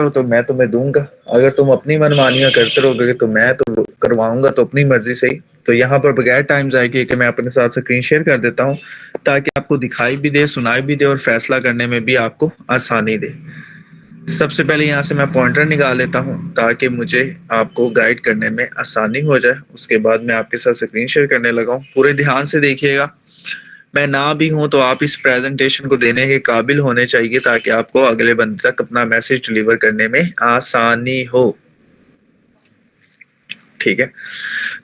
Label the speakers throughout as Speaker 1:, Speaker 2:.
Speaker 1: हो तो मैं तुम्हें दूंगा, अगर तुम अपनी मनमानियां करते रहोगे तो मैं तो करवाऊंगा तो अपनी मर्जी से ही। तो यहाँ पर बगैर टाइम जाए कि मैं अपने साथ स्क्रीन शेयर कर देता हूँ, ताकि आपको दिखाई भी दे, सुनाई भी दे और फैसला करने में भी आपको आसानी दे। सबसे पहले यहाँ से मैं पॉइंटर निकाल लेता हूँ ताकि मुझे आपको गाइड करने में आसानी हो जाए। उसके बाद मैं आपके साथ स्क्रीन शेयर करने लगा हूँ। पूरे ध्यान से देखिएगा। मैं ना भी हूं तो आप इस प्रेजेंटेशन को देने के काबिल होने चाहिए, ताकि आपको अगले बंदे तक अपना मैसेज डिलीवर करने में आसानी हो। ठीक है,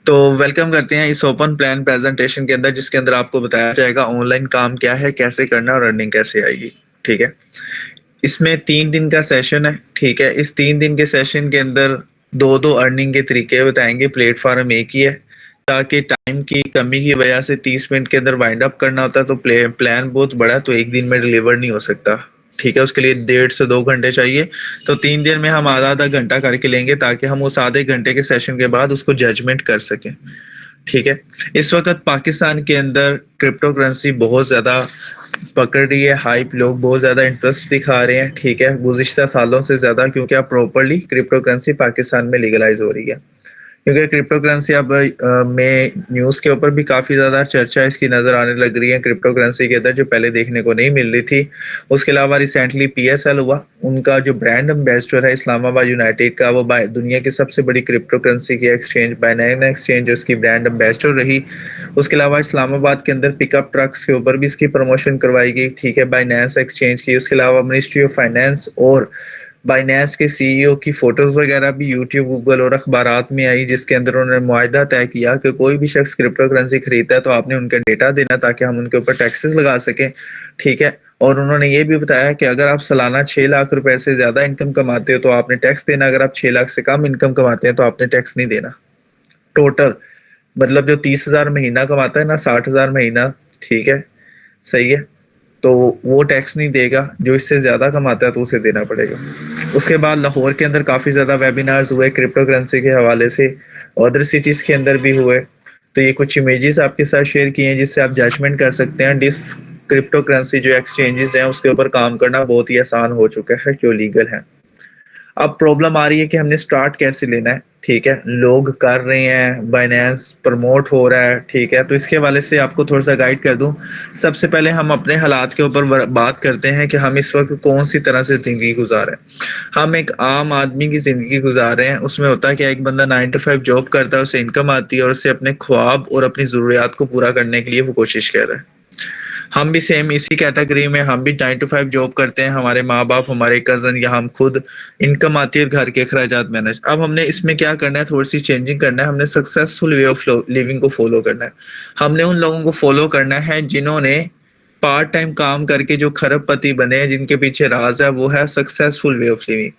Speaker 1: तो वेलकम करते हैं इस ओपन प्लान प्रेजेंटेशन के अंदर, जिसके अंदर आपको बताया जाएगा ऑनलाइन काम क्या है, कैसे करना और अर्निंग कैसे आएगी। ठीक है, इसमें 3 दिन का सेशन है। ठीक है, इस 3 दिन के सेशन के अंदर दो दो अर्निंग के तरीके बताएंगे। प्लेटफॉर्म एक ही है, ताकि टाइम की कमी की वजह से 30 मिनट के अंदर वाइंड अप करना होता है, तो प्लान बहुत बड़ा है, तो एक दिन में डिलीवर नहीं हो सकता। ठीक है, उसके लिए 1.5 से 2 घंटे चाहिए। तो 3 दिन में हम आधा आधा घंटा करके लेंगे, ताकि हम उस आधे घंटे के सेशन के बाद उसको जजमेंट कर सकें। ठीक है, इस वक्त पाकिस्तान के अंदर क्रिप्टो करेंसी बहुत ज़्यादा पकड़ रही है, हाइप, लोग बहुत ज़्यादा इंटरेस्ट दिखा रहे हैं। ठीक है, गुज़िश्ता सालों से ज़्यादा, क्योंकि अब प्रॉपरली क्रिप्टो करेंसी पाकिस्तान में लीगलाइज हो रही है। क्योंकि क्रिप्टो करेंसी अब में न्यूज़ के ऊपर भी काफ़ी ज़्यादा चर्चा इसकी नज़र आने लग रही है क्रिप्टो करेंसी के अंदर, जो पहले देखने को नहीं मिल रही थी। उसके अलावा रिसेंटली PSL हुआ, उनका जो ब्रांड एम्बेसडर है इस्लामाबाद यूनाइटेड का, वो दुनिया की सबसे बड़ी क्रिप्टो करेंसी की एक्सचेंज बाइनेंस एक्सचेंज उसकी ब्रांड एम्बेसडर रही। उसके अलावा इस्लामाबाद के अंदर पिकअप ट्रक्स के ऊपर भी इसकी प्रमोशन करवाई गई। ठीक है, बाइनेंस एक्सचेंज की। उसके अलावा मिनिस्ट्री ऑफ फाइनेंस और बाइनेंस के CEO की फोटोज वगैरह भी यूट्यूब, गूगल और अखबारात में आई, जिसके अंदर उन्होंने मुआहदा तय किया कि कोई भी शख्स क्रिप्टो करेंसी खरीदता है तो आपने उनका डेटा देना, ताकि हम उनके ऊपर टैक्सेस लगा सकें। ठीक है, और उन्होंने ये भी बताया कि अगर आप सालाना 6 लाख रुपए से ज्यादा इनकम कमाते हो तो आपने टैक्स देना, अगर आप 6 लाख से कम इनकम कमाते हैं तो आपने टैक्स नहीं देना। टोटल मतलब जो 30,000 महीना कमाता है ना, 60,000 महीना, ठीक है, सही है, तो वो टैक्स नहीं देगा। जो इससे ज़्यादा कमाता है तो उसे देना पड़ेगा। उसके बाद लाहौर के अंदर काफ़ी ज़्यादा वेबिनार्स हुए क्रिप्टो करेंसी के हवाले से, अदर सिटीज़ के अंदर भी हुए। तो ये कुछ इमेजेस आपके साथ शेयर किए हैं, जिससे आप जजमेंट कर सकते हैं। क्रिप्टो करेंसी जो एक्सचेंजेस हैं उसके ऊपर काम करना बहुत ही आसान हो चुका है, जो लीगल है। अब प्रॉब्लम आ रही है कि हमने स्टार्ट कैसे लेना है। ठीक है, लोग कर रहे हैं, बाइनेंस प्रमोट हो रहा है। ठीक है, तो इसके हवाले से आपको थोड़ा सा गाइड कर दूं। सबसे पहले हम अपने हालात के ऊपर बात करते हैं कि हम इस वक्त कौन सी तरह से ज़िंदगी गुजार रहे हैं। हम एक आम आदमी की ज़िंदगी गुजार रहे हैं। उसमें होता है कि एक बंदा 9 to 5 जॉब करता है, उसे इनकम आती है और उससे अपने ख्वाब और अपनी ज़रूरियात को पूरा करने के लिए वो कोशिश कर रहा है। हम भी सेम इसी कैटेगरी में, हम भी 9 to 5 जॉब करते हैं। हमारे माँ बाप, हमारे कज़न या हम खुद, इनकम आती है और घर के अखराजात मैनेज। अब हमने इसमें क्या करना है, थोड़ी सी चेंजिंग करना है। हमने सक्सेसफुल वे ऑफ लिविंग को फॉलो करना है। हमने उन लोगों को फॉलो करना है जिन्होंने पार्ट टाइम काम करके जो खरबपति बने हैं, जिनके पीछे राज है, वो है सक्सेसफुल वे ऑफ लिविंग।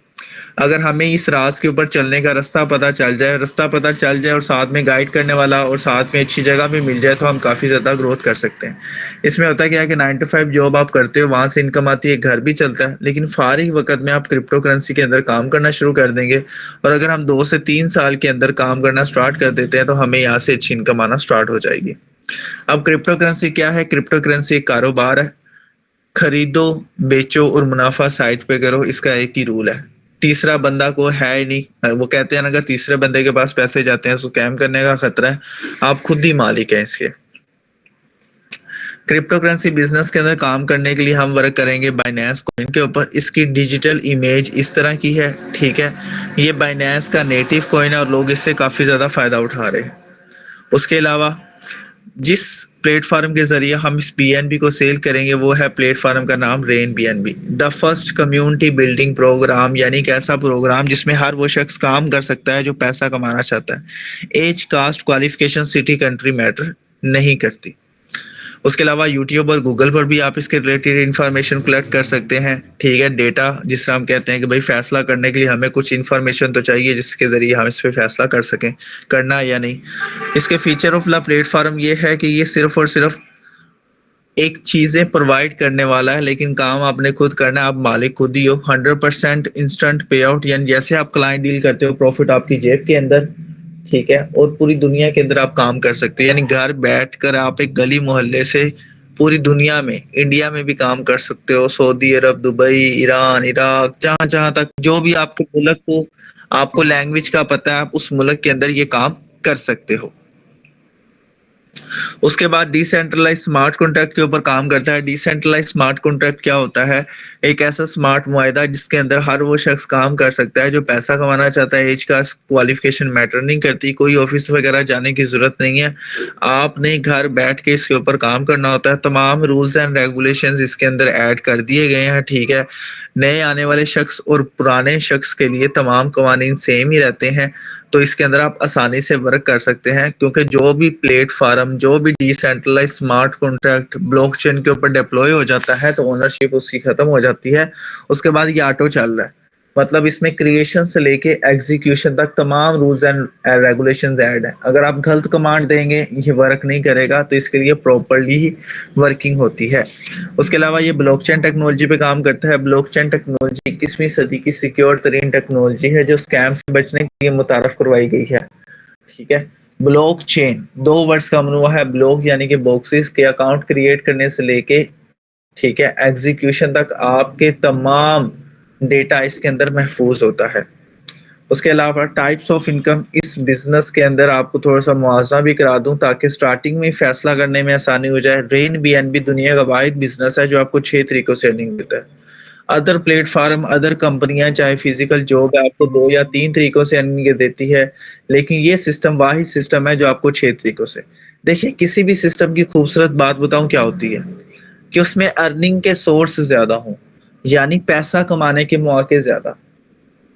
Speaker 1: अगर हमें इस राज के ऊपर चलने का रास्ता पता चल जाए और साथ में गाइड करने वाला और साथ में अच्छी जगह भी मिल जाए, तो हम काफ़ी ज़्यादा ग्रोथ कर सकते हैं। इसमें होता है क्या है कि 9 to 5 जॉब आप करते हो, वहाँ से इनकम आती है, घर भी चलता है, लेकिन फारिग वक्त में आप क्रिप्टो करेंसी के अंदर काम करना शुरू कर देंगे। और अगर हम 2 से 3 साल के अंदर काम करना स्टार्ट कर देते हैं, तो हमें यहाँ से अच्छी इनकम आना स्टार्ट हो जाएगी। अब क्रिप्टो करेंसी क्या है? क्रिप्टो करेंसी एक कारोबार है। खरीदो, बेचो और मुनाफा साइट पे करो, इसका एक ही रूल है। तीसरा बंदा को है ही नहीं। वो कहते हैं ना, अगर तीसरे बंदे के पास पैसे जाते हैं तो स्कैम करने का खतरा है। आप खुद ही मालिक हैं इसके। क्रिप्टो करेंसी बिजनेस के अंदर काम करने के लिए हम वर्क करेंगे बाइनेंस कॉइन के ऊपर। इसकी डिजिटल इमेज इस तरह की है। ठीक है, ये बाइनेंस का नेटिव कॉइन है और लोग इससे काफ़ी ज़्यादा फ़ायदा उठा रहे हैं। उसके अलावा जिस प्लेटफॉर्म के जरिए हम इस BNB को सेल करेंगे, वो है प्लेटफॉर्म का नाम rain BNB, the first community building programme. यानी कि ऐसा प्रोग्राम जिसमें हर वो शख्स काम कर सकता है जो पैसा कमाना चाहता है। Age, caste, qualification, city, country matter नहीं करती। उसके अलावा यूट्यूब और गूगल पर भी आप इसके रिलेटेड इंफॉर्मेशन कलेक्ट कर सकते हैं। ठीक है, डेटा, जिस तरह हम कहते हैं कि भाई फैसला करने के लिए हमें कुछ इन्फॉर्मेशन तो चाहिए जिसके ज़रिए हम इस पर फैसला कर सकें करना है या नहीं। इसके फीचर ऑफ द प्लेटफॉर्म ये है कि ये सिर्फ और सिर्फ एक चीज़ें प्रोवाइड करने वाला है, लेकिन काम आपने खुद करना है। आप मालिक खुद ही हो। 100% इंस्टेंट पे आउट, यानी जैसे आप क्लाइंट डील करते हो, प्रॉफिट आपकी जेब के अंदर। ठीक है, और पूरी दुनिया के अंदर आप काम कर सकते हो। यानी घर बैठकर आप एक गली मोहल्ले से पूरी दुनिया में, इंडिया में भी काम कर सकते हो, सऊदी अरब, दुबई, ईरान, इराक, जहाँ-जहाँ तक जो भी आपके मुल्क को आपको लैंग्वेज का पता है, आप उस मुल्क के अंदर ये काम कर सकते हो। उसके बाद डिसेंट्रलाइज्ड स्मार्ट कॉन्ट्रैक्ट के ऊपर काम करता है। डिसेंट्रलाइज्ड स्मार्ट कॉन्ट्रैक्ट क्या होता है? एक ऐसा स्मार्ट मुआहिदा जिसके अंदर हर वो शख्स काम कर सकता है जो पैसा कमाना चाहता है। एज का क्वालिफिकेशन मैटर नहीं करती, कोई ऑफिस वगैरह जाने की जरूरत नहीं है। आपने घर बैठ के इसके ऊपर काम करना होता है। तमाम रूल्स एंड रेगुलेशंस इसके अंदर ऐड कर दिए गए हैं, ठीक है। नए आने वाले शख्स और पुराने शख्स के लिए तमाम कवानीन सेम ही रहते हैं, तो इसके अंदर आप आसानी से वर्क कर सकते हैं, क्योंकि जो भी प्लेटफार्म, जो भी डिसेंट्रलाइज्ड स्मार्ट कॉन्ट्रैक्ट ब्लॉकचेन के ऊपर डिप्लॉय हो जाता है तो ओनरशिप उसकी खत्म हो जाती है। उसके बाद ये ऑटो चल रहा है, मतलब इसमें क्रिएशन से लेके एग्जीक्यूशन तक तमाम रूल्स एंड रेगुलेशंस ऐड है। अगर आप गलत कमांड देंगे ये वर्क नहीं करेगा, तो इसके लिए प्रॉपर्ली ही वर्किंग होती है। उसके अलावा ये ब्लॉकचेन टेक्नोलॉजी पे काम करता है। ब्लॉकचेन टेक्नोलॉजी 21वीं सदी की सिक्योर तरीन टेक्नोलॉजी है जो स्कैम से बचने के लिए मुतारफ करवाई गई है, ठीक है। ब्लॉकचेन 2 वर्ड्स का मनुआ है। ब्लॉक यानी कि बॉक्सेस के अकाउंट क्रिएट करने से लेके, ठीक है, एग्जीक्यूशन तक आपके तमाम डेटा इसके अंदर महफूज होता है। उसके अलावा टाइप्स ऑफ इनकम, इस बिजनेस के अंदर आपको थोड़ा सा मुआवजा भी करा दूं ताकि स्टार्टिंग में फैसला करने में आसानी हो जाए। रेन बीएनबी दुनिया का वाहिद बिजनेस है जो आपको 6 तरीकों से अर्निंग देता है। अदर प्लेटफार्म, अदर कंपनियां चाहे फिजिकल जॉब है आपको 2 या 3 तरीकों से अर्निंग देती है, लेकिन ये सिस्टम वाहिद सिस्टम है जो आपको 6 तरीकों से। देखिए, किसी भी सिस्टम की खूबसूरत बात बताऊं क्या होती है कि उसमें अर्निंग के सोर्स ज्यादा हों, यानी पैसा कमाने के मौके ज्यादा,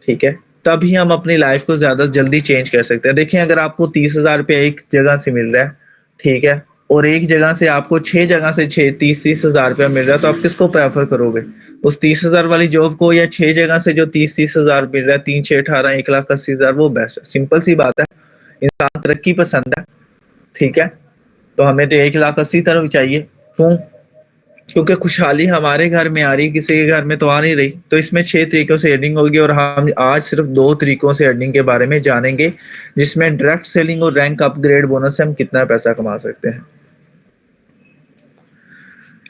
Speaker 1: ठीक है। तभी हम अपनी लाइफ को ज्यादा जल्दी चेंज कर सकते हैं। देखिए, अगर आपको 30,000 रुपया एक जगह से मिल रहा है, ठीक है, और एक जगह से आपको 6 जगह से 30,000 रुपया मिल रहा है, तो आप किसको प्रेफर करोगे? उस 30,000 वाली जॉब को, या 6 जगह से जो 30,000 मिल रहा है, 3 6 18 1,80,000, वो बेस्ट है। सिंपल सी बात है, इंसान तरक्की पसंद है, ठीक है, तो हमें तो 1,80,000 तरफ चाहिए। क्यों? क्योंकि खुशहाली हमारे घर में आ रही, किसी के घर में तो आ नहीं रही। तो इसमें 6 तरीकों से अर्निंग होगी, और हम आज सिर्फ 2 तरीकों से अर्निंग के बारे में जानेंगे, जिसमें डायरेक्ट सेलिंग और रैंक अपग्रेड बोनस से हम कितना पैसा कमा सकते हैं।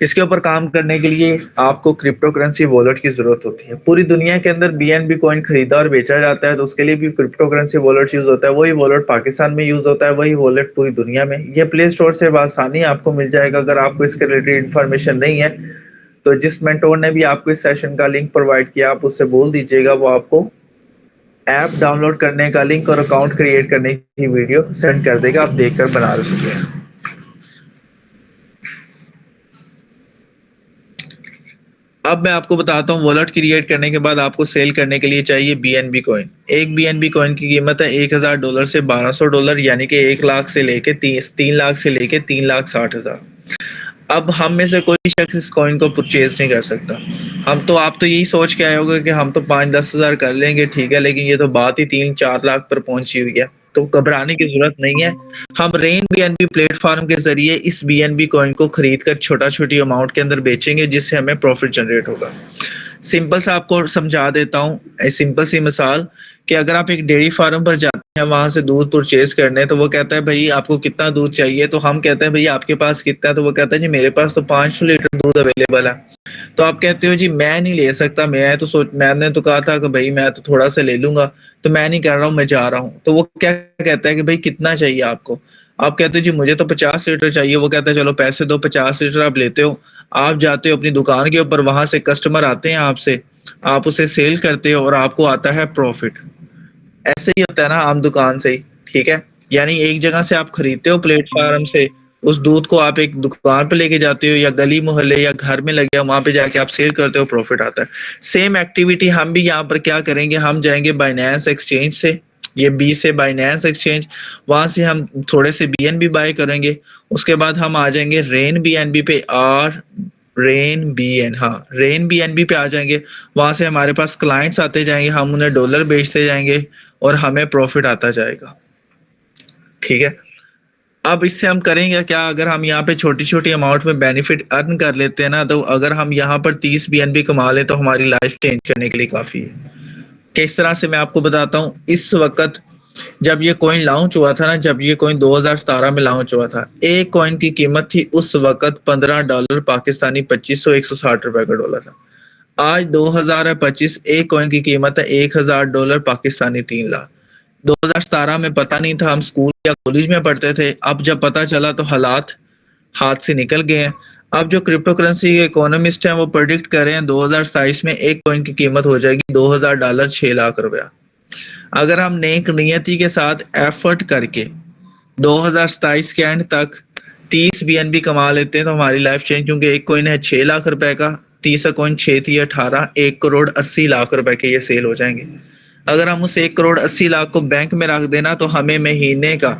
Speaker 1: इसके ऊपर काम करने के लिए आपको क्रिप्टो करेंसी वॉलेट की जरूरत होती है। पूरी दुनिया के अंदर बीएनबी कॉइन खरीदा और बेचा जाता है, तो उसके लिए भी क्रिप्टो करेंसी वॉलेट यूज होता है। वही वॉलेट पाकिस्तान में यूज होता है, वही वॉलेट पूरी दुनिया में। ये प्ले स्टोर से आसानी आपको मिल जाएगा। अगर आपको इसके रिलेटेड इन्फॉर्मेशन नहीं है, तो जिस मेंटोर ने भी आपको इस सेशन का लिंक प्रोवाइड किया, आप उससे बोल दीजिएगा, वो आपको ऐप डाउनलोड करने का लिंक और अकाउंट क्रिएट करने की वीडियो सेंड कर देगा, आप देखकर बना सकते हैं। अब मैं आपको बताता हूँ, वॉलेट क्रिएट करने के बाद आपको सेल करने के लिए चाहिए बीएनबी कॉइन। एक बीएनबी कॉइन की कीमत है $1,000 से $1,200, यानी कि 1 लाख से लेके 3 लाख से लेके 3,60,000। अब हम में से कोई शख्स इस कॉइन को परचेज नहीं कर सकता। आप तो यही सोच के आए होगे कि हम तो 5-10 हज़ार कर लेंगे, ठीक है, लेकिन ये तो बात ही 3-4 लाख पर पहुंची हुई है। तो घबराने की जरूरत नहीं है। हम रेन बीएनबी प्लेटफॉर्म के जरिए इस बीएनबी कॉइन को खरीद कर छोटी अमाउंट के अंदर बेचेंगे, जिससे हमें प्रॉफिट जनरेट होगा। सिंपल सा आपको समझा देता हूँ, सिंपल सी मिसाल, कि अगर आप एक डेयरी फार्म पर जाते हैं वहां से दूध परचेज करने, तो वो कहता है भाई आपको कितना दूध चाहिए, तो हम कहते हैं भाई आपके पास कितना है, तो वो कहता है जी मेरे पास तो 5 लीटर दूध अवेलेबल है। तो आप कहते हो जी मैं नहीं ले सकता, मैंने तो कहा था कि भाई मैं तो थोड़ा सा ले लूंगा, तो मैं नहीं कर रहा हूँ, मैं जा रहा हूँ। तो वो क्या कहता है कि भाई कितना चाहिए आपको? आप कहते हो जी मुझे तो 50 लीटर चाहिए। वो कहता है चलो पैसे दो, 50 लीटर आप लेते हो, आप जाते हो अपनी दुकान के ऊपर, वहां से कस्टमर आते हैं आपसे, आप उसे सेल करते हो और आपको आता है प्रॉफिट। ऐसे ही होता है ना आम दुकान से ही, ठीक है। यानी एक जगह से आप खरीदते हो प्लेटफॉर्म से, उस दूध को आप एक दुकान पे लेके जाते हो, या गली मोहल्ले या घर में लगे वहां पे जाके आप सेल करते हो, प्रॉफिट आता है। सेम एक्टिविटी हम भी यहाँ पर क्या करेंगे, हम जाएंगे बाइनेंस एक्सचेंज से, ये बी से बाइनेंस एक्सचेंज, वहां से हम थोड़े से बीएनबी बाय करेंगे। उसके बाद हम आ जाएंगे रेन बीएनबी पे, रेन बीएनबी पे आ जाएंगे। वहां से हमारे पास क्लाइंट्स आते जाएंगे, हम उन्हें डॉलर बेचते जाएंगे और हमें प्रॉफिट आता जाएगा, ठीक है। अब इससे हम करेंगे क्या, अगर हम यहाँ पे छोटी अमाउंट में बेनिफिट अर्न कर लेते हैं ना, तो अगर हम यहाँ पर 30 बीएनबी कमा लें तो हमारी लाइफ चेंज करने के लिए काफी है। किस तरह से मैं आपको बताता हूँ। इस वक्त जब ये कॉइन लॉन्च हुआ था ना, जब ये कॉइन 2017 में लॉन्च हुआ था, एक कॉइन की कीमत थी उस वक़्त $15 पाकिस्तानी 2500 160 रुपए का डॉलर था। आज 2025 एक कॉइन की कीमत है $1000 पाकिस्तानी 3 लाख। 2017 में पता नहीं था, हम स्कूल या कॉलेज में पढ़ते थे। अब जब पता चला तो हालात हाथ से निकल गए हैं। अब जो क्रिप्टो करेंसी के इकोनॉमिस्ट हैं वो प्रेडिक्ट कर रहे हैं 2027 में एक कॉइन की कीमत हो जाएगी $2000, 6 लाख रुपया। अगर हम नेक नियति के साथ एफर्ट करके 2027 के एंड तक 30 BNB कमा लेते हैं तो हमारी लाइफ चेंज, क्योंकि एक कॉइन है 6 लाख रुपए का, 30 कॉइन 6 थी 18, 1 करोड़ 80 लाख रुपए के ये सेल हो जाएंगे। अगर हम उस 1 करोड़ 80 लाख को बैंक में रख देना तो हमें महीने का,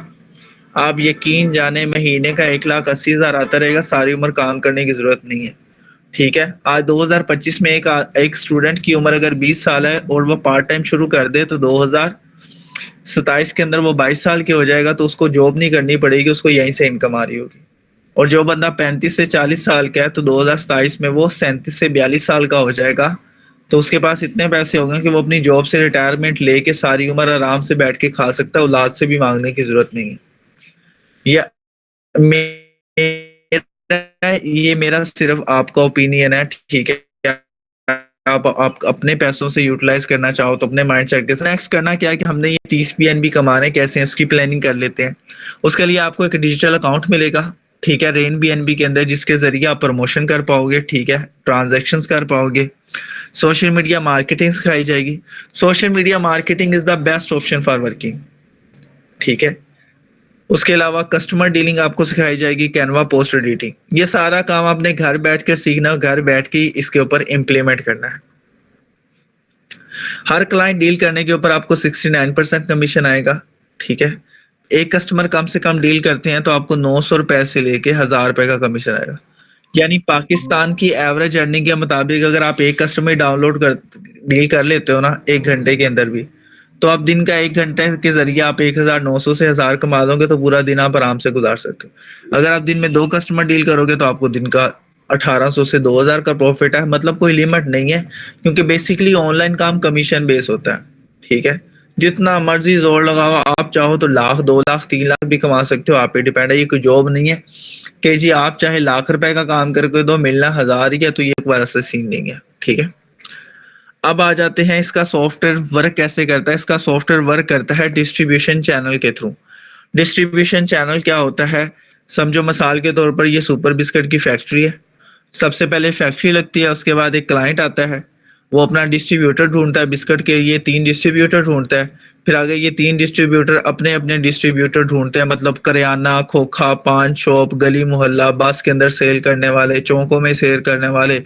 Speaker 1: आप यकीन जाने, महीने का 1,80,000 आता रहेगा, सारी उम्र काम करने की जरूरत नहीं है। ठीक है, आज 2025 में एक स्टूडेंट की उम्र अगर 20 साल है और वो पार्ट टाइम शुरू कर दे तो 2027 के अंदर वो 22 साल के हो जाएगा, तो उसको जॉब नहीं करनी पड़ेगी, उसको यहीं से इनकम आ रही होगी। और जो बंदा 35 से 40 साल का है तो 2027 में वो 37 से 42 साल का हो जाएगा, तो उसके पास इतने पैसे होंगे कि वो अपनी जॉब से रिटायरमेंट लेके सारी उम्र आराम से बैठ के खा सकता है, औलाद से भी मांगने की जरूरत नहीं है। ये मेरा सिर्फ आपका ओपिनियन है, ठीक है। आप अपने पैसों से यूटिलाइज करना चाहो तो अपने माइंडसेट के साथ। नेक्स्ट करना क्या है कि हमने ये 30 BNB कमाने कैसे हैं उसकी प्लानिंग कर लेते हैं। उसके लिए आपको एक डिजिटल अकाउंट मिलेगा, ठीक है, रेन BNB के अंदर, जिसके जरिए आप प्रमोशन कर पाओगे, ठीक है, ट्रांजैक्शंस कर पाओगे, सोशल मीडिया मार्केटिंग सिखाई जाएगी। Social media marketing is the best option for working, ठीक है। उसके अलावा कस्टमर डीलिंग आपको सिखाई जाएगी, कैनवा पोस्ट एडिटिंग। ये सारा काम आपने घर बैठ कर सीखना, घर बैठ के इसके ऊपर इम्प्लीमेंट करना है। हर क्लाइंट डील करने के ऊपर आपको 69% कमीशन आएगा, ठीक है। एक कस्टमर कम से कम डील करते हैं तो आपको 900 रुपए से लेके 1000 रुपए का कमीशन आएगा। यानी पाकिस्तान की एवरेज अर्निंग के मुताबिक अगर आप एक कस्टमर डील कर लेते हो ना 1 घंटे के अंदर भी, तो आप दिन का 1 घंटे के जरिए आप 1900 से 1000 कमा दोगे तो पूरा दिन आप आराम से गुजार सकते हो। अगर आप दिन में 2 कस्टमर डील करोगे तो आपको दिन का 1800 से 2000 का प्रॉफिट है। मतलब कोई लिमिट नहीं है, क्योंकि बेसिकली ऑनलाइन काम कमीशन बेस होता है, ठीक है। जितना मर्जी जोर लगाओ, आप चाहो तो लाख, 2 लाख, 3 लाख भी कमा सकते हो, आप पे डिपेंड है। ये कोई जॉब नहीं है कि जी आप चाहे लाख रुपए का काम करके दो, मिलना 1000 ही है, तो ये वैसा सीन नहीं है, ठीक है। अब आ जाते हैं इसका सॉफ्टवेयर वर्क कैसे करता है। इसका सॉफ्टवेयर वर्क करता है डिस्ट्रीब्यूशन चैनल के थ्रू। डिस्ट्रीब्यूशन चैनल क्या होता है, समझो मिसाल के तौर पर ये सुपर बिस्किट की फैक्ट्री है। सबसे पहले फैक्ट्री लगती है, उसके बाद एक क्लाइंट आता है, वो अपना डिस्ट्रीब्यूटर ढूंढता है, बिस्किट के ये 3 डिस्ट्रीब्यूटर ढूंढता है। फिर आगे ये 3 डिस्ट्रीब्यूटर अपने अपने डिस्ट्रीब्यूटर ढूंढते हैं, मतलब करियाना, खोखा, पान शॉप, गली मोहल्ला, बस के अंदर सेल करने वाले, चौकों में सेल करने वाले,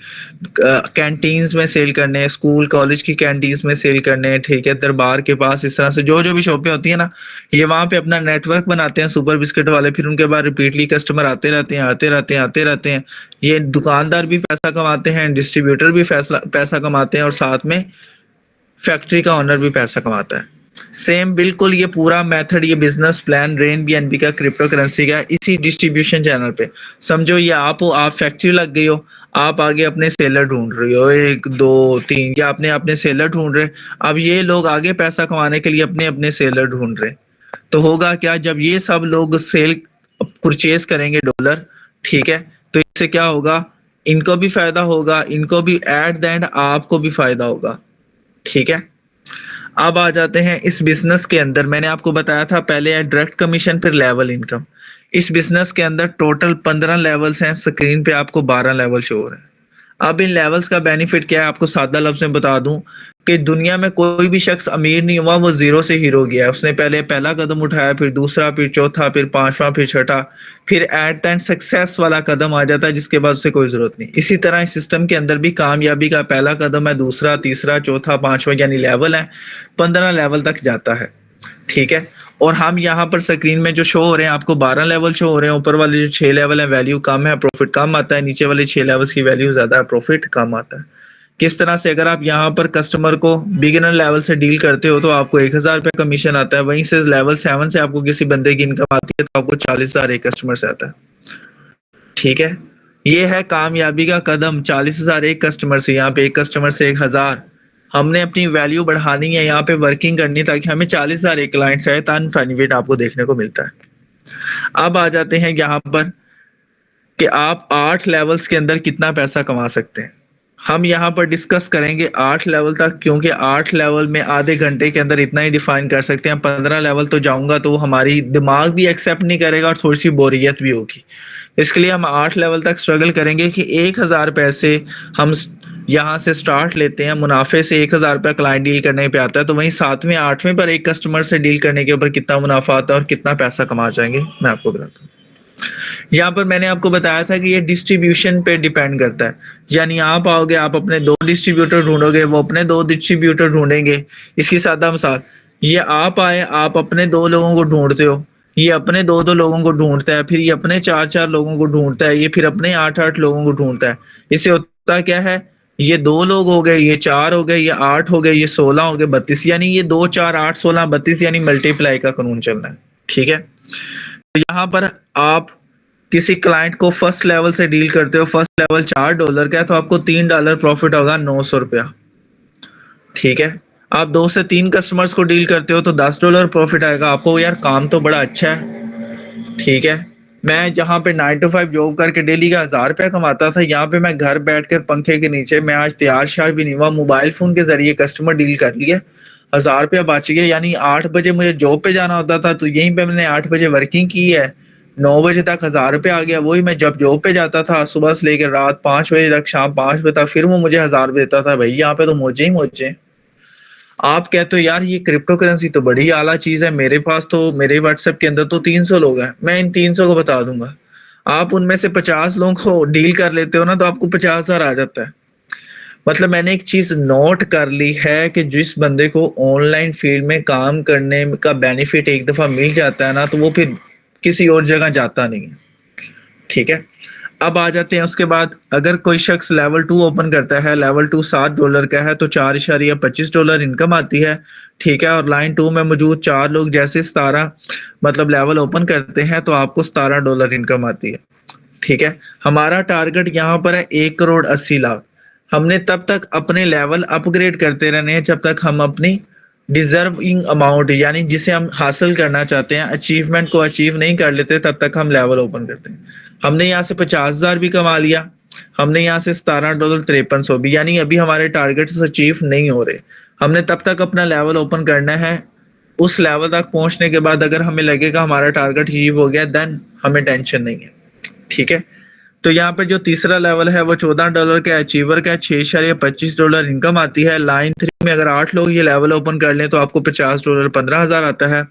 Speaker 1: कैंटीन्स में सेल करने, स्कूल कॉलेज की कैंटीन्स में सेल करने, ठीक है, दरबार के पास, इस तरह से जो जो भी शॉपें होती है ना, ये वहां पे अपना नेटवर्क बनाते हैं सुपर बिस्किट वाले। फिर उनके बाद रिपीटली कस्टमर आते रहते हैं, आते रहते हैं, आते रहते हैं। ये दुकानदार भी पैसा कमाते हैं, डिस्ट्रीब्यूटर भी पैसा कमाते हैं, और साथ में फैक्ट्री का ओनर भी पैसा कमाता है। सेम बिल्कुल ये पूरा मेथड, ये बिजनेस प्लान रेन BNB का, क्रिप्टो करेंसी का, इसी डिस्ट्रीब्यूशन चैनल पे। समझो ये आप हो, आप फैक्ट्री लग गई हो, आप आगे अपने सेलर ढूंढ रही हो, 1 2 3, या आपने अपने सेलर ढूंढ रहे। अब ये लोग आगे पैसा कमाने के लिए अपने अपने सेलर ढूंढ रहे, तो होगा क्या, जब ये सब लोग सेल परचेज करेंगे डॉलर, ठीक है, तो इससे क्या होगा, इनको भी फायदा होगा, इनको भी, एट द एंड आपको भी फायदा होगा, ठीक है। अब आ जाते हैं इस बिजनेस के अंदर। मैंने आपको बताया था पहले है डायरेक्ट कमीशन, फिर लेवल इनकम। इस बिजनेस के अंदर टोटल 15 लेवल्स हैं, स्क्रीन पे आपको 12 लेवल शो हो रहे हैं। अब इन लेवल्स का बेनिफिट क्या है, आपको सादा लफ्ज में बता दूं कि दुनिया में कोई भी शख्स अमीर नहीं हुआ वो जीरो से हीरो गया है। उसने पहले पहला कदम उठाया, फिर दूसरा, फिर चौथा, फिर पांचवा, फिर छठा, फिर एट द एंड सक्सेस वाला कदम आ जाता है, जिसके बाद उसे कोई जरूरत नहीं। इसी तरह इस सिस्टम के अंदर भी कामयाबी का पहला कदम है, दूसरा, तीसरा, चौथा, पांचवा, यानी लेवल है, 15 लेवल तक जाता है, ठीक है। और हम यहाँ पर स्क्रीन में जो शो हो रहे हैं आपको 12 लेवल शो हो रहे हैं। ऊपर वाले जो 6 लेवल है वैल्यू कम है, प्रॉफिट कम आता है, नीचे वाले 6 लेवल्स की वैल्यू ज्यादा है, प्रॉफिट कम आता है। किस तरह से, अगर आप यहाँ पर कस्टमर को बिगिनर लेवल से डील करते हो तो आपको 1000 रुपये कमीशन आता है। वहीं से लेवल 7 से आपको किसी बंदे की इनकम आती है तो आपको 40,000 एक कस्टमर से आता है, ठीक है। ये है कामयाबी का कदम, 40,000 एक कस्टमर से। यहाँ पे एक कस्टमर से 1000, हमने अपनी वैल्यू बढ़ानी है, यहाँ पे वर्किंग करनी, ताकि हमें 40,000 एक क्लाइंट्स आए, तन बेनिफिट आपको देखने को मिलता है। अब आ जाते हैं यहाँ पर कि आप 8 लेवल्स के अंदर कितना पैसा कमा सकते हैं। हम यहाँ पर डिस्कस करेंगे 8 लेवल तक, क्योंकि 8 लेवल में आधे घंटे के अंदर इतना ही डिफाइन कर सकते हैं। 15 लेवल तो जाऊंगा तो हमारी दिमाग भी एक्सेप्ट नहीं करेगा और थोड़ी सी बोरियत भी होगी। इसके लिए हम 8 लेवल तक स्ट्रगल करेंगे कि 1000 पैसे हम यहाँ से स्टार्ट लेते हैं, मुनाफे से 1000 रुपया क्लाइंट डील करने पे आता है, तो वहीं 7वें 8वें पर एक कस्टमर से डील करने के ऊपर कितना मुनाफा आता है और कितना पैसा कमा जाएंगे, मैं आपको बताता हूँ। यहाँ पर मैंने आपको बताया था कि ये डिस्ट्रीब्यूशन पे डिपेंड करता है, यानी आप आओगे, आप अपने 2 डिस्ट्रीब्यूटर ढूंढोगे, वो अपने 2 डिस्ट्रीब्यूटर ढूंढेंगे। इसकी सादा मिसाल, ये आप आए, आप अपने 2 लोगों को ढूंढते हो, ये अपने 2-2 लोगों को ढूंढता है, फिर ये अपने 4-4 लोगों को ढूंढता है, ये फिर अपने 8-8 लोगों को ढूंढता है। इससे होता क्या है, ये 2 लोग हो गए, ये 4 हो गए, ये 8 हो गए, ये 16 हो गए, 32, यानी ये 2 4 8 16 32, यानी मल्टीप्लाई का कानून चल रहा है। ठीक है, तो यहाँ पर आप किसी क्लाइंट को फर्स्ट लेवल से डील करते हो, फर्स्ट लेवल $4 का है, तो आपको $3 प्रॉफिट होगा, 900 रुपया। ठीक है, आप 2 से 3 कस्टमर्स को डील करते हो तो $10 प्रॉफिट आएगा आपको। यार काम तो बड़ा अच्छा है। ठीक है, मैं जहाँ पे 9 to 5 जॉब करके डेली का 1000 रुपया कमाता था, यहाँ पे मैं घर बैठकर पंखे के नीचे, मैं आज तैयार श्यार भी नहीं हुआ, मोबाइल फोन के जरिए कस्टमर डील कर लिए, 1000 रुपया बच गया। यानी 8 बजे मुझे जॉब पे जाना होता था, तो यहीं पे मैंने 8 बजे वर्किंग की है, 9 बजे तक 1000 रुपया आ गया। वही मैं जब जॉब पे जाता था सुबह से लेकर रात 5 बजे तक, शाम 5 बजे तक, फिर वो मुझे 1000 देता था। भाई यहाँ पे तो मौजे ही मौजे। आप कहते हो यार ये क्रिप्टो करेंसी तो बड़ी आला चीज है, मेरे पास तो, मेरे व्हाट्सएप के अंदर तो 300 लोग हैं, मैं इन 300 को बता दूंगा। आप उनमें से 50 लोगों को डील कर लेते हो ना, तो आपको 50,000 आ जाता है। मतलब मैंने एक चीज नोट कर ली है कि जिस बंदे को ऑनलाइन फील्ड में काम करने का बेनिफिट एक दफा मिल जाता है ना, तो वो फिर किसी और जगह जाता नहीं है। ठीक है, अब आ जाते हैं उसके बाद, अगर कोई शख्स लेवल 2 ओपन करता है, लेवल 2 $7 का है, तो $4.25 इनकम आती है। ठीक है, और लाइन 2 में मौजूद 4 लोग जैसे 17 मतलब लेवल ओपन करते हैं, तो आपको $17 इनकम आती है। ठीक है, हमारा टारगेट यहाँ पर है 1,80,00,000। हमने तब तक अपने लेवल अपग्रेड करते रहने हैं जब तक हम अपनी डिजर्विंग अमाउंट, यानी जिसे हम हासिल करना चाहते हैं, अचीवमेंट को अचीव नहीं कर लेते, तब तक हम लेवल ओपन करते हैं। हमने यहाँ से 50,000 भी कमा लिया, हमने यहाँ से $17 भी, यानी अभी हमारे टारगेट्स अचीव नहीं हो रहे। हमने तब तक अपना लेवल ओपन करना है। उस लेवल तक पहुंचने के बाद अगर हमें लगेगा हमारा टारगेट अचीव हो गया, देन हमें टेंशन नहीं है। ठीक है, तो यहाँ पे जो तीसरा लेवल है वो $14 का अचीवर का, $6.25 इनकम आती है। लाइन 3 में अगर 8 लोग ये लेवल ओपन कर लें तो आपको $50, 15,000 आता है।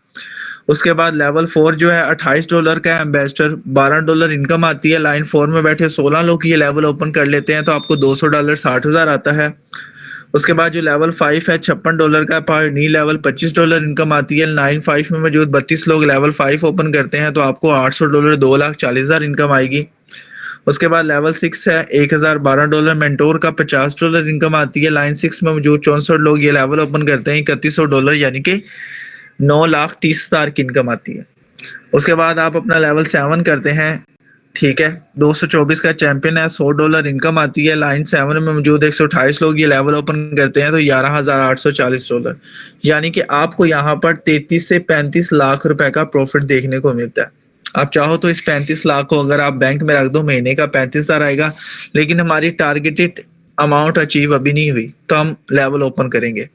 Speaker 1: उसके बाद लेवल 4 जो है $28 का है, एम्बेसडर, $12 इनकम आती है। लाइन 4 में बैठे 16 लोग ये लेवल ओपन कर लेते हैं तो आपको $200, 60,000 आता है। उसके बाद जो लेवल 5 है $56 का, पायनियर लेवल $25 इनकम आती है। लाइन 5 में मौजूद 32 लोग लेवल 5 ओपन करते हैं तो आपको $800, 2,40,000 इनकम आएगी। उसके बाद लेवल 6 है $1012, मेंटोर का $50 इनकम आती है। लाइन 6 में मौजूद 64 लोग ये लेवल ओपन करते हैं, $3100, यानी कि 9,30,000 की इनकम आती है। उसके बाद आप अपना लेवल 7 करते हैं। ठीक है, 224 का चैंपियन है, $100 इनकम आती है। लाइन 7 में मौजूद 128 लोग ये लेवल ओपन करते हैं तो $11,840, यानी कि आपको यहाँ पर 33 से 35 लाख रुपए का प्रॉफिट देखने को मिलता है। आप चाहो तो इस 35 लाख को अगर आप बैंक में रख दो, महीने का 35,000 आएगा, लेकिन हमारी टारगेटेड अमाउंट अचीव अभी नहीं हुई, तो हम लेवल ओपन करेंगे।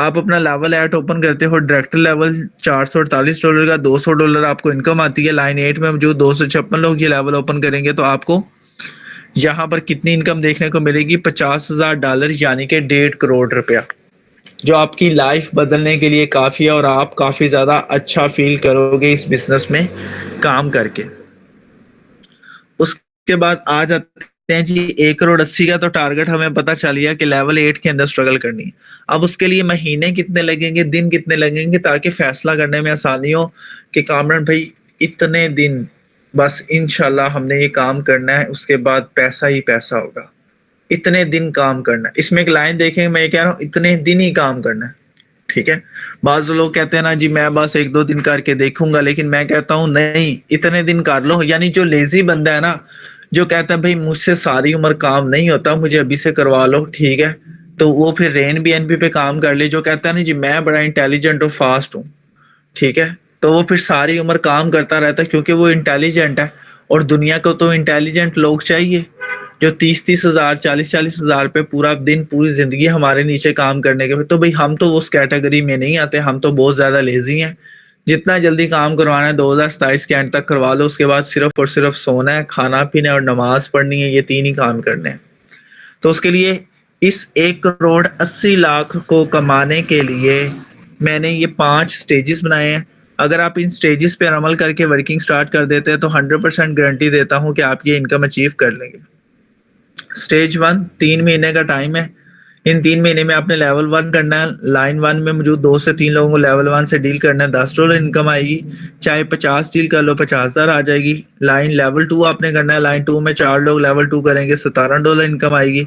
Speaker 1: आप अपना लेवल 8 ओपन करते हो, डायरेक्टर लेवल $448 का, $200 आपको इनकम आती है। लाइन 8 में मौजूद 256 लोग ये लेवल ओपन करेंगे तो आपको यहाँ पर कितनी इनकम देखने को मिलेगी, $50,000, यानी कि 1.5 करोड़ रुपया, जो आपकी लाइफ बदलने के लिए काफ़ी है और आप काफ़ी ज़्यादा अच्छा फील करोगे इस बिजनेस में काम करके। उसके बाद आ जाते हैं जी 1,80,00,000 का, तो टारगेट हमें पता चल गया कि लेवल 8 के अंदर स्ट्रगल करनी है। अब उसके लिए महीने कितने लगेंगे, दिन कितने लगेंगे, ताकि फैसला करने में आसानी हो कि कामरान भाई इतने दिन बस इंशाल्लाह हमने ये काम करना है, उसके बाद पैसा ही पैसा होगा। इतने दिन काम करना है, इसमें एक लाइन देखें, मैं ये कह रहा हूँ इतने दिन ही काम करना है। ठीक है, बाज़ लोग कहते हैं ना जी मैं बस 1-2 दिन करके देखूंगा, लेकिन मैं कहता हूँ नहीं, इतने दिन कर लो। यानी जो लेजी बंदा है ना, जो कहता है भाई मुझसे सारी उम्र काम नहीं होता, मुझे अभी से करवा लो, ठीक है, तो वो फिर रेन बीएनबी पे काम कर ले, जो कहता है ना जी मैं बड़ा इंटेलिजेंट और फास्ट हूँ, ठीक है, तो वो फिर सारी उम्र काम करता रहता है क्योंकि वो इंटेलिजेंट है। और दुनिया को तो इंटेलिजेंट लोग चाहिए जो 30-30 हज़ार 40-40 हज़ार पे पूरा दिन पूरी जिंदगी हमारे नीचे काम करने के। तो भाई हम तो उस कैटेगरी में नहीं आते, हम तो बहुत ज्यादा लेजी हैं। जितना जल्दी काम करवाना है 2027 के एंड तक करवा लो, उसके बाद सिर्फ और सिर्फ सोना है, खाना पीना और नमाज पढ़नी है, ये 3 ही काम करने हैं। तो उसके लिए इस 1,80,00,000 को कमाने के लिए मैंने ये 5 स्टेजेस बनाए हैं। अगर आप इन स्टेजेस पे अमल करके वर्किंग स्टार्ट कर देते हैं तो 100% गारंटी देता हूँ कि आप ये इनकम अचीव कर लेंगे। स्टेज 1 3 महीने का टाइम है। इन 3 महीने में आपने लेवल 1 करना है। लाइन 1 में मौजूद 2 से 3 लोगों को लेवल 1 से डील करना है, $10 इनकम आएगी। चाहे 50 डील कर लो, 50,000 आ जाएगी। लाइन लेवल 2 आपने करना है। लाइन 2 में 4 लोग लेवल 2 करेंगे, $17 इनकम आएगी।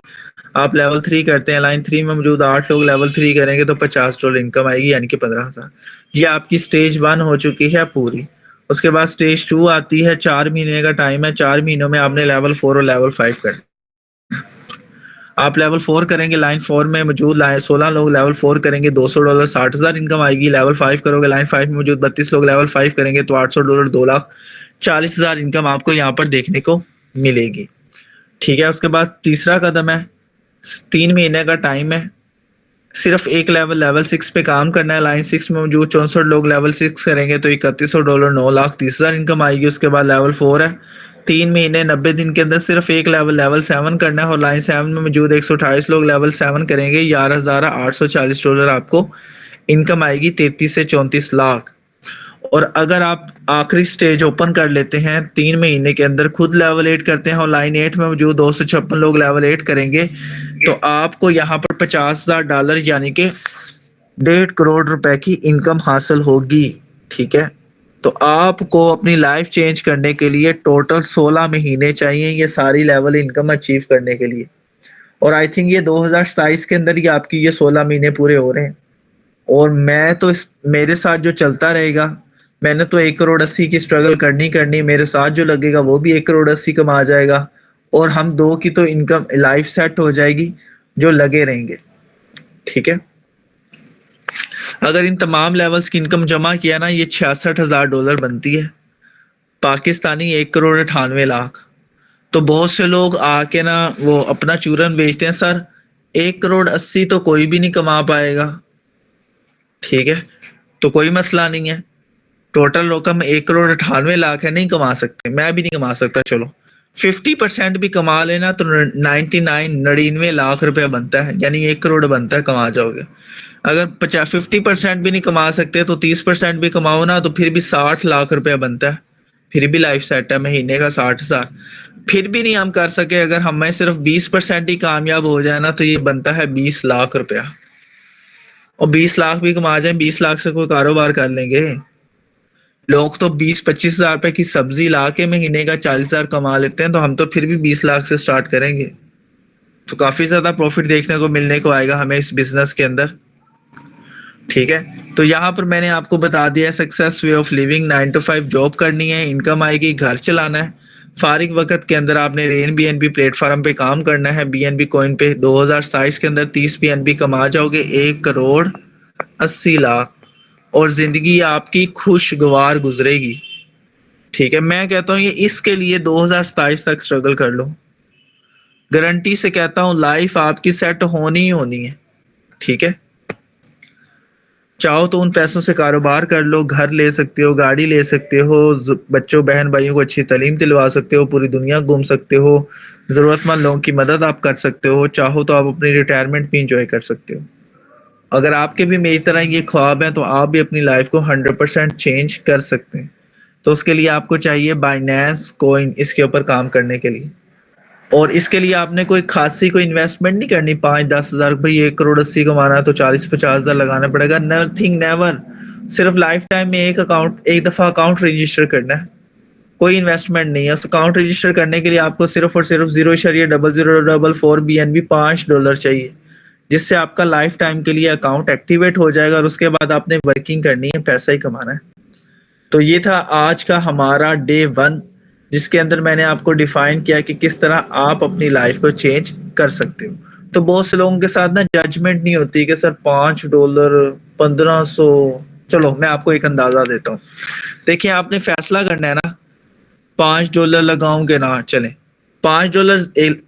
Speaker 1: आप लेवल 3 करते हैं, लाइन 3 में मौजूद 8 लोग लेवल 3 करेंगे तो $50 इनकम आएगी, यानी कि 15,000। ये आपकी स्टेज 1 हो चुकी है पूरी। उसके बाद स्टेज 2 आती है। 4 महीने का टाइम है। 4 महीनों में आपने लेवल 4 और लेवल 5 करना। आप लेवल 4 करेंगे, लाइन 4 में मौजूद 16 लोग लेवल 4 करेंगे, $200 60,000 इनकम आएगी। लेवल 5 करोगे, लाइन 5 में मौजूद 32 लोग लेवल 5 करेंगे तो $800 2,40,000 इनकम आपको यहाँ पर देखने को मिलेगी। ठीक है, उसके बाद तीसरा कदम है, 3 महीने का टाइम है। सिर्फ एक लेवल 6 पे काम करना है। लाइन 6 में मौजूद 64 लोग लेवल 6 करेंगे तो $3,100 9,30,000 इनकम आएगी। उसके बाद लेवल 4 है। 3 महीने 90 दिन के अंदर सिर्फ एक लेवल 7 करना है और लाइन 7 में मौजूद 128 लोग लेवल 7 करेंगे, $11,840 आपको इनकम आएगी, 33 से 34 लाख। और अगर आप आखिरी स्टेज ओपन कर लेते हैं 3 महीने के अंदर, खुद लेवल 8 करते हैं और लाइन 8 में मौजूद 256 लोग लेवल 8 करेंगे तो आपको यहाँ पर $50,000 यानी कि 1.5 करोड़ रुपए की इनकम हासिल होगी। ठीक है, तो आपको अपनी लाइफ चेंज करने के लिए टोटल 16 महीने चाहिए ये सारी लेवल इनकम अचीव करने के लिए। और आई थिंक ये 2027 के अंदर ही आपकी ये 16 महीने पूरे हो रहे हैं। और मैं तो मेरे साथ जो चलता रहेगा, मैंने तो 1,80,00,000 की स्ट्रगल करनी, मेरे साथ जो लगेगा वो भी 1,80,00,000 कमा जाएगा और हम दो की तो इनकम लाइफ सेट हो जाएगी जो लगे रहेंगे। ठीक है, अगर इन तमाम लेवल्स की इनकम जमा किया ना, ये $66,000 बनती है, पाकिस्तानी 1,98,00,000। तो बहुत से लोग आके ना वो अपना चूरन बेचते हैं, सर 1,80,00,000 तो कोई भी नहीं कमा पाएगा। ठीक है, तो कोई मसला नहीं है, टोटल रकम 1,98,00,000 है, नहीं कमा सकते, मैं भी नहीं कमा सकता। चलो 50% भी कमा लेना तो 99 लाख रुपया बनता है, यानी 1 करोड़ बनता है, कमा जाओगे। अगर 50% भी नहीं कमा सकते तो 30% भी कमाओ ना, तो फिर भी 60 लाख रुपया बनता है, फिर भी लाइफ सेट है, महीने का 60,000। फिर भी नहीं हम कर सके, अगर हमें सिर्फ 20% ही कामयाब हो जाए ना तो ये बनता है 20 लाख रुपया। और 20 लाख भी कमा जाए, 20 लाख से कोई कारोबार कर लेंगे। लोग तो 20-25 हज़ार रुपए की सब्जी ला के महीने का 40,000 कमा लेते हैं, तो हम तो फिर भी 20 लाख से स्टार्ट करेंगे। तो काफी ज्यादा प्रॉफिट देखने को मिलने को आएगा हमें इस बिजनेस के अंदर। ठीक है, तो यहाँ पर मैंने आपको बता दिया success way of living. 9 to 5 job करनी है, इनकम आएगी, घर चलाना है। फारिग वक्त के अंदर आपने रेन बीएनबी प्लेटफॉर्म पे काम करना है। बीएनबी कॉइन पे 2027 के अंदर 30 बीएनबी कमा जाओगे, 1,80,00,000, और जिंदगी आपकी खुशगवार गुजरेगी। ठीक है, मैं कहता हूँ ये इसके लिए 2027 तक स्ट्रगल कर लो, गारंटी से कहता हूँ लाइफ आपकी सेट होनी ही होनी है। ठीक है, चाहो तो उन पैसों से कारोबार कर लो, घर ले सकते हो, गाड़ी ले सकते हो, बच्चों बहन भाइयों को अच्छी तालीम दिलवा सकते हो, पूरी दुनिया घूम सकते हो, जरूरतमंद लोगों की मदद आप कर सकते हो, चाहो तो आप अपनी रिटायरमेंट भी इंजॉय कर सकते हो। अगर आपके भी मेरी तरह ये ख्वाब है तो आप भी अपनी लाइफ को 100% चेंज कर सकते हैं। तो उसके लिए आपको चाहिए बाइनेंस कॉइन, इसके ऊपर काम करने के लिए। और इसके लिए आपने कोई खासी कोई इन्वेस्टमेंट नहीं करनी, 5-10 हज़ार, भाई 1,80,00,000 कमाना है तो 40-50 हज़ार लगाना पड़ेगा, नथिंग, नेवर। सिर्फ लाइफ टाइम में एक दफा अकाउंट रजिस्टर करना है, कोई इन्वेस्टमेंट नहीं है। उस अकाउंट रजिस्टर करने के लिए आपको सिर्फ और सिर्फ 0.0044 BNB $5 चाहिए, जिससे आपका लाइफ टाइम के लिए अकाउंट एक्टिवेट हो जाएगा और उसके बाद आपने वर्किंग करनी है, पैसा ही कमाना है। तो ये था आज का हमारा डे 1, जिसके अंदर मैंने आपको डिफाइन किया कि किस तरह आप अपनी लाइफ को चेंज कर सकते हो। तो बहुत से लोगों के साथ ना जजमेंट नहीं होती कि सर $5 1500। चलो मैं आपको एक अंदाजा देता हूँ। देखिए आपने फैसला करना है ना, $5 लगाऊं कि ना चले। $5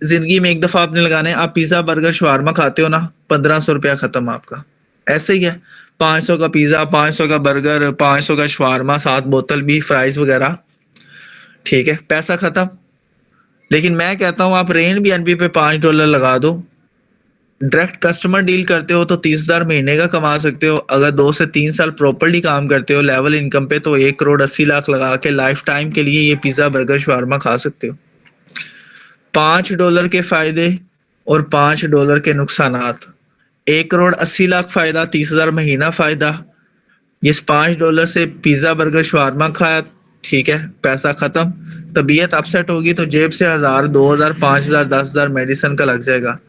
Speaker 1: जिंदगी में एक दफा आपने लगाने हैं। आप पिज्जा बर्गर शवारमा खाते हो ना, 1500 रुपया खत्म आपका। ऐसे ही है, 500 का पिज्जा, 500 का बर्गर, 500 का शवारमा, 7 बोतल भी फ्राइज वगैरह, ठीक है, पैसा खत्म। लेकिन मैं कहता हूँ आप रेन बी एन बी पे $5 लगा दो। डायरेक्ट कस्टमर डील करते हो तो 30,000 महीने का कमा सकते हो। अगर 2 से 3 साल प्रॉपरली काम करते हो लेवल इनकम पे, तो 1,80,00,000 लगा के लाइफ टाइम के लिए ये पिज्जा बर्गर शवारमा खा सकते हो। $5 के फायदे और $5 के नुकसानात। 1,80,00,000 फायदा, 30,000 महीना फायदा। इस $5 से पिज्जा बर्गर शवारमा खाया, ठीक है, पैसा खत्म। तबीयत अपसेट होगी तो जेब से 1,000 2,000 5,000 10,000 मेडिसिन का लग जाएगा,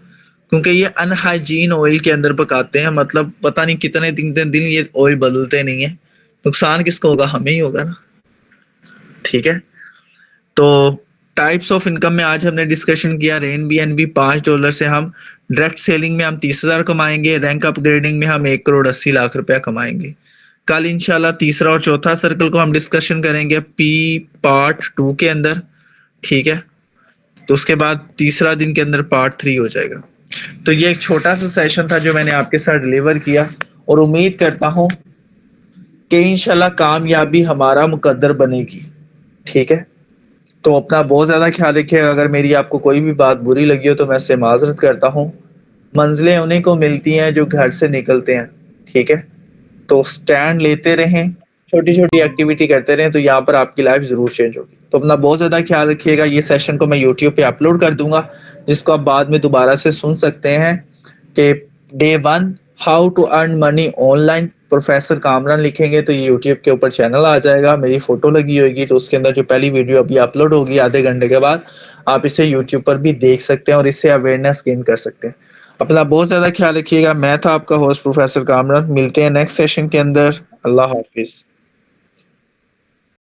Speaker 1: क्योंकि ये अनहाइजीन ऑयल के अंदर पकाते हैं। मतलब पता नहीं कितने दिन ये ऑयल बदलते नहीं है। नुकसान किसको होगा? हमें ही होगा ना, ठीक है। तो टाइप्स ऑफ इनकम में आज हमने डिस्कशन किया। रेन बी एन बी $5 से हम डायरेक्ट सेलिंग में हम 30,000 कमाएंगे। रैंक अपग्रेडिंग में हम 1,80,00,000 रुपया कमाएंगे। कल इंशाल्लाह तीसरा और चौथा सर्कल को हम डिस्कशन करेंगे पी पार्ट 2 के अंदर, ठीक है। तो उसके बाद तीसरा दिन के अंदर पार्ट 3 हो जाएगा। तो ये एक छोटा सा सेशन था जो मैंने आपके साथ डिलीवर किया, और उम्मीद करता हूँ कि इंशाल्लाह कामयाबी हमारा मुकद्दर बनेगी, ठीक है। तो अपना बहुत ज़्यादा ख्याल रखिएगा। अगर मेरी आपको कोई भी बात बुरी लगी हो तो मैं इससे माजरत करता हूँ। मंजिलें उन्हीं को मिलती हैं जो घर से निकलते हैं, ठीक है। तो स्टैंड लेते रहें, छोटी छोटी एक्टिविटी करते रहें, तो यहाँ पर आपकी लाइफ ज़रूर चेंज होगी। तो अपना बहुत ज़्यादा ख्याल रखिएगा। ये सेशन को मैं यूट्यूब पे अपलोड कर दूंगा, जिसको आप बाद में दोबारा से सुन सकते हैं। कि day 1 how to earn money online professor Kamran लिखेंगे तो ये यूट्यूब के ऊपर चैनल आ जाएगा, मेरी फोटो लगी होगी। तो उसके अंदर जो पहली वीडियो अभी अपलोड होगी आधे घंटे के बाद, आप इसे यूट्यूब पर भी देख सकते हैं और इससे अवेयरनेस गेन कर सकते हैं। अपना बहुत ज़्यादा ख्याल रखिएगा। मैं था आपका होस्ट प्रोफेसर कामरान। मिलते हैं नेक्स्ट सेशन के अंदर। अल्लाह हाफिज़।